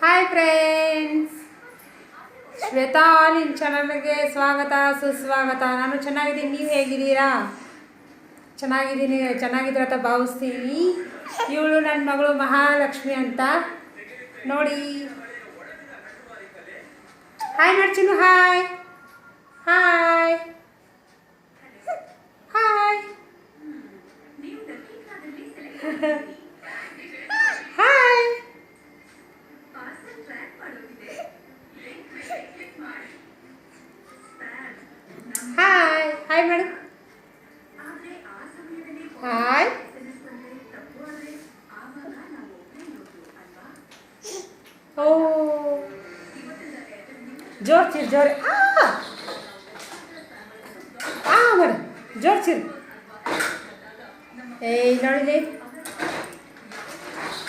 Hi friends, Shweta ನಿನ್ನ ಚಾನಲ್ಗೆ ಸ್ವಾಗತ ಸುಸ್ವಾಗತ. ನಾನು ಚೆನ್ನಾಗಿದ್ದೀನಿ, ನೀವು ಹೇಗಿದ್ದೀರಾ? ಚೆನ್ನಾಗಿದ್ದೀರ ಅಂತ ಭಾವಿಸ್ತೀನಿ. ಇವಳು ನನ್ನ ಮಗಳು ಮಹಾಲಕ್ಷ್ಮಿ ಅಂತ ನೋಡಿ. ಹಾಯ್ ಮಾಡ್ತೀನಿ. Hi hi hi hi hi hi ಮಾಡು. ಹಾಯ್ ಓ ಜೋರು ಮಾಡು, ಜೋರು ಚಿರು. ಏಯ್ ನೋಡಿಲಿ,